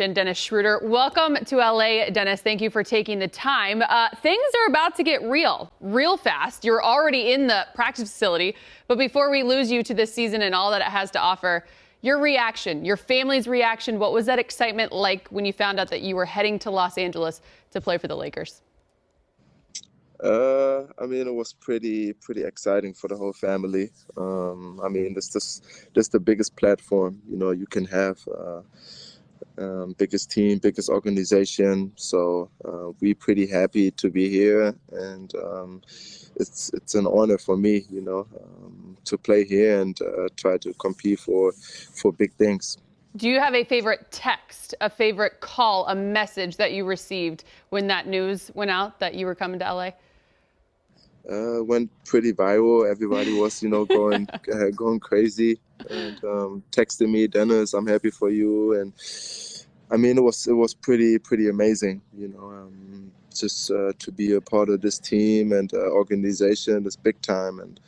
And Dennis Schroder, welcome to LA. Dennis, thank you for taking the time. Things are about to get real fast. You're already in the practice facility. But before we lose you to this season and all that it has to offer, your reaction, your family's reaction, what was that excitement like when you found out that you were heading to Los Angeles to play for the Lakers? It was pretty exciting for the whole family. This the biggest platform, you can have. Biggest team, biggest organization. So we're pretty happy to be here, and it's an honor for me, to play here and try to compete for big things. Do you have a favorite text, a favorite call, a message that you received when that news went out that you were coming to LA? Went pretty viral. Everybody was, going crazy and texting me, Dennis, I'm happy for you. And it was pretty amazing, just to be a part of this team and organization. It's big time, and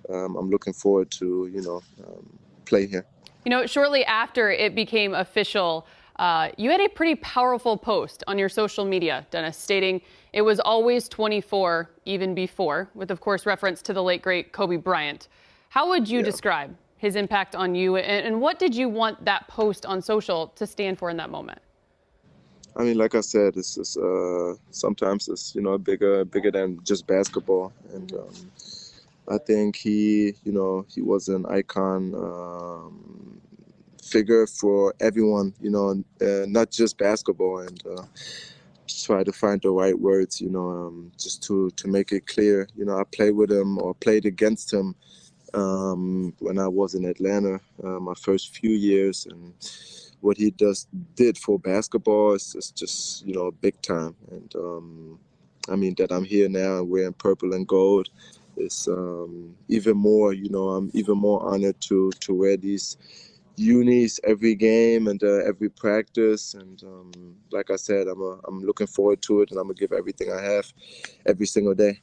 I'm looking forward to, play here. Shortly after it became official, you had a pretty powerful post on your social media, Dennis, stating it was always 24, even before, with, of course, reference to the late, great Kobe Bryant. How would you describe his impact on you, and what did you want that post on social to stand for in that moment? Like I said, it's sometimes it's, bigger than just basketball. And I think he was an icon figure for everyone, not just basketball, and try to find the right words, just to make it clear. I played with him or played against him when I was in Atlanta, my first few years, and what he did for basketball is just, big time. And that I'm here now and wearing purple and gold is even more, I'm even more honored to wear these unis every game and every practice. And like I said, I'm looking forward to it, and I'm gonna give everything I have every single day.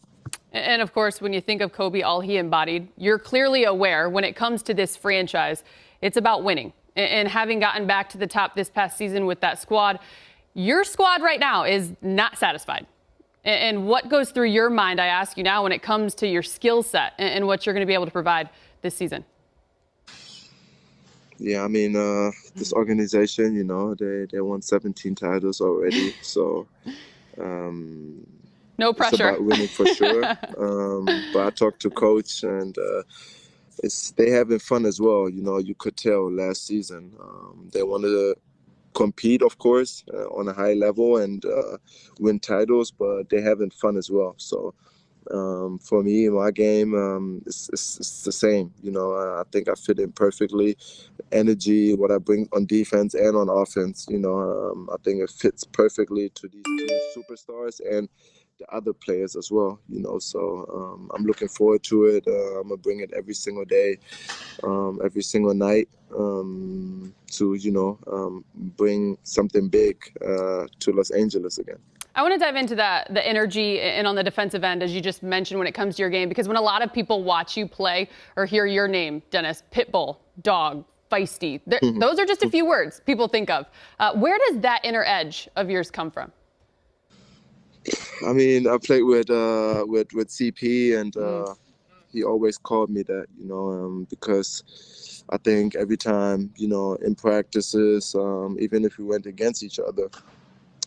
And of course, when you think of Kobe, all he embodied, you're clearly aware when it comes to this franchise, it's about winning. And having gotten back to the top this past season with that squad, your squad right now is not satisfied. And what goes through your mind, I ask you now, when it comes to your skill set and what you're going to be able to provide this season? Yeah, this organization, they won 17 titles already. So no pressure. It's about winning for sure. But I talked to coach, and they having fun as well. You could tell last season they wanted to compete, of course, on a high level and win titles, but they're having fun as well. So for me, my game, it's the same. I think I fit in perfectly. Energy, what I bring on defense and on offense, I think it fits perfectly to these two superstars and the other players as well, so I'm looking forward to it. I'm gonna bring it every single day, every single night, to bring something big to Los Angeles again. I want to dive into the energy and on the defensive end, as you just mentioned, when it comes to your game, because when a lot of people watch you play or hear your name, Dennis, pitbull, dog, feisty, those are just a few words people think of. Where does that inner edge of yours come from? I played with CP, and he always called me that, because I think every time, in practices, even if we went against each other,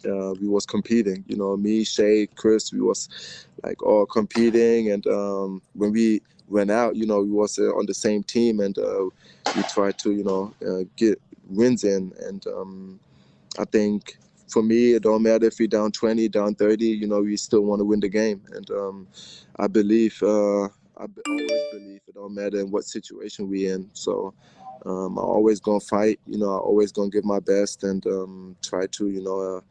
we was competing. Me, Shay, Chris, we was like all competing, and when we went out, we was on the same team, and we tried to, get wins in, and I think. For me, it don't matter if we're down 20, down 30, we still want to win the game. And I always believe it don't matter in what situation we're in. So I'm always going to fight, I'm always going to give my best and try to,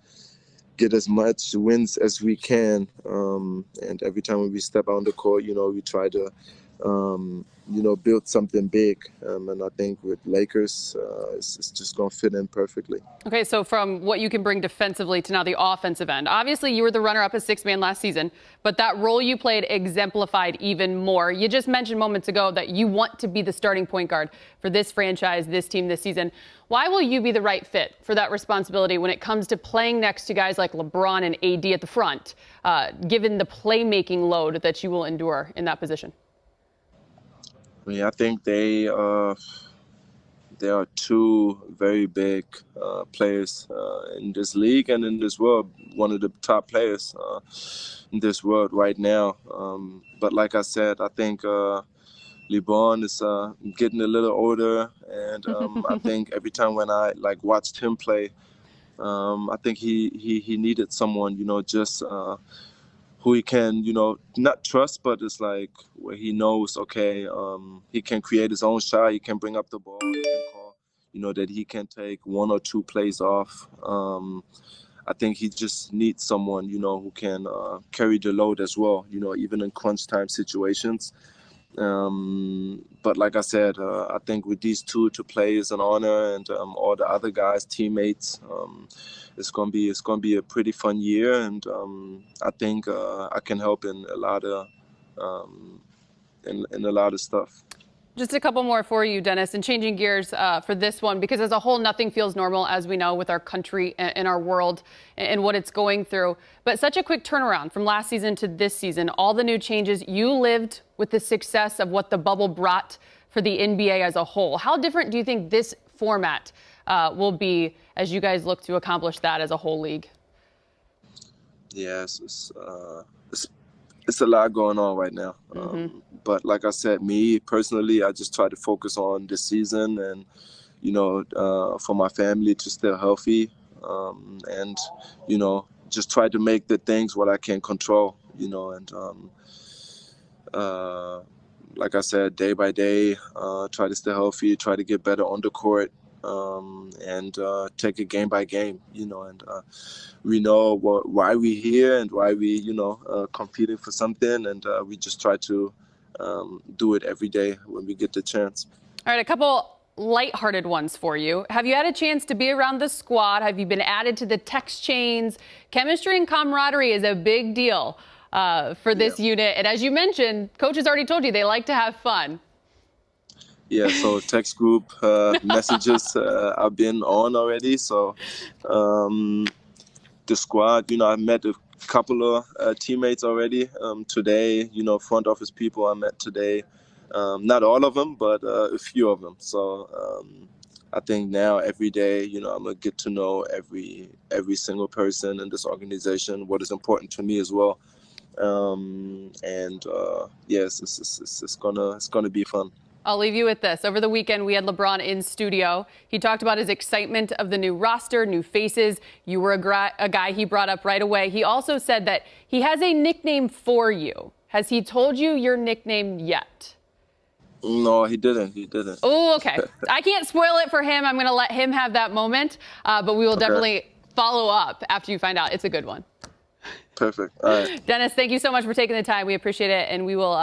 get as much wins as we can. And every time when we step on the court, we try to build something big. And I think with Lakers, it's just going to fit in perfectly. Okay, so from what you can bring defensively to now the offensive end, obviously you were the runner-up as sixth man last season, but that role you played exemplified even more. You just mentioned moments ago that you want to be the starting point guard for this franchise, this team this season. Why will you be the right fit for that responsibility when it comes to playing next to guys like LeBron and AD at the front, given the playmaking load that you will endure in that position? I mean, I think there are two very big players in this league and in this world, one of the top players in this world right now. But like I said, I think LeBron is getting a little older, and I think every time when I watched him play, I think he needed someone, just who he can, not trust, but it's like where he knows, okay, he can create his own shot, he can bring up the ball, he can call, that he can take one or two plays off. I think he just needs someone, who can carry the load as well, even in crunch time situations. But like I said, I think with these two to play is an honor, and all the other guys, teammates, it's gonna be a pretty fun year, and I think I can help in a lot of in a lot of stuff. Just a couple more for you, Dennis, and changing gears for this one, because as a whole, nothing feels normal, as we know, with our country and our world and what it's going through. But such a quick turnaround from last season to this season, all the new changes. You lived with the success of what the bubble brought for the NBA as a whole. How different do you think this format will be as you guys look to accomplish that as a whole league? Yes, it's a lot going on right now. But like I said, me personally, I just try to focus on this season and, for my family to stay healthy, and, just try to make the things what I can control, and like I said, day by day, try to stay healthy, try to get better on the court, and take it game by game, and we know why we're here and why we, competing for something, and we just try to do it every day when we get the chance. All right, a couple lighthearted ones for you. Have you had a chance to be around the squad? Have you been added to the text chains? Chemistry and camaraderie is a big deal for this unit. And as you mentioned, coaches already told you they like to have fun. Yeah, so text group messages I've been on already. So the squad, I met a couple of teammates already today, front office people I met today. Not all of them, but a few of them. So I think now every day, I'm going to get to know every single person in this organization, what is important to me as well. Yes, it's gonna be fun. I'll leave you with this. Over the weekend, we had LeBron in studio. He talked about his excitement of the new roster, new faces. You were a guy he brought up right away. He also said that he has a nickname for you. Has he told you your nickname yet? No, he didn't. Oh, okay. I can't spoil it for him. I'm going to let him have that moment. But we will definitely follow up after you find out. It's a good one. Perfect. All right. Dennis, thank you so much for taking the time. We appreciate it. And we will